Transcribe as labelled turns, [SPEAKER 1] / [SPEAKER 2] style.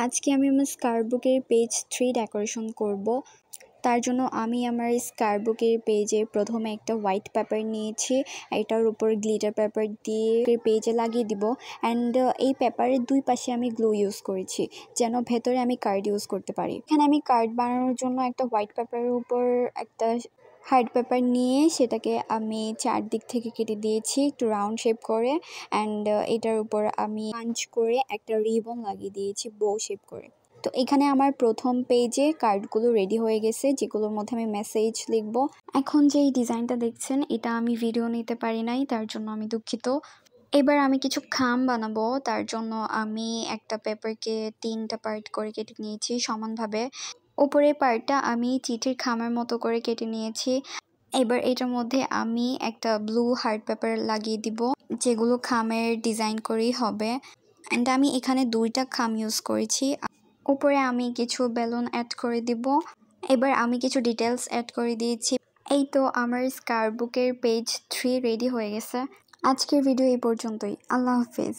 [SPEAKER 1] আজকে আমি আমার স্কার্টবুকের পেজ 3 ডেকোরেশন করব। তার জন্য আমি আমার স্কার্টবুকের পেজে প্রথমে একটা হোয়াইট পেপার নিয়েছি, এটার উপর গ্লিটার পেপার দিয়ে পেজে লাগিয়ে দিব। অ্যান্ড এই পেপারের দুই পাশে আমি গ্লু ইউজ করেছি যেন ভেতরে আমি কার্ড ইউজ করতে পারি। এখানে আমি কার্ড বানানোর জন্য একটা হোয়াইট পেপারের উপর একটা হার্ড পেপার নিয়ে সেটাকে আমি চারদিক থেকে কেটে দিয়েছি একটু রাউন্ড শেপ করে। অ্যান্ড এটার উপর আমি পাঞ্চ করে একটা রিবন লাগিয়ে দিয়েছি বো শেপ করে। তো এখানে আমার প্রথম পেজে কার্ডগুলো রেডি হয়ে গেছে, যেগুলোর মধ্যে আমি মেসেজ লিখব। এখন যেই ডিজাইনটা দেখছেন এটা আমি ভিডিও নিতে পারি নাই, তার জন্য আমি দুঃখিত। এবার আমি কিছু খাম বানাবো, তার জন্য আমি একটা পেপারকে 3টা পার্ট করে কেটে নিয়েছি সমানভাবে। উপরের পার্টটা আমি চিঠির খামের মতো করে কেটে নিয়েছি। এবার এটার মধ্যে আমি একটা ব্লু হার্ড পেপার লাগিয়ে দিব, যেগুলো খামের ডিজাইন করেই হবে। অ্যান্ড আমি এখানে 2টা খাম ইউজ করেছি। উপরে আমি কিছু বেলুন অ্যাড করে দিব। এবার আমি কিছু ডিটেলস অ্যাড করে দিয়েছি। এই তো আমার স্কার্টবুকের পেজ 3 রেডি হয়ে গেছে। আজকের ভিডিও এই পর্যন্তই। আল্লাহ হাফেজ।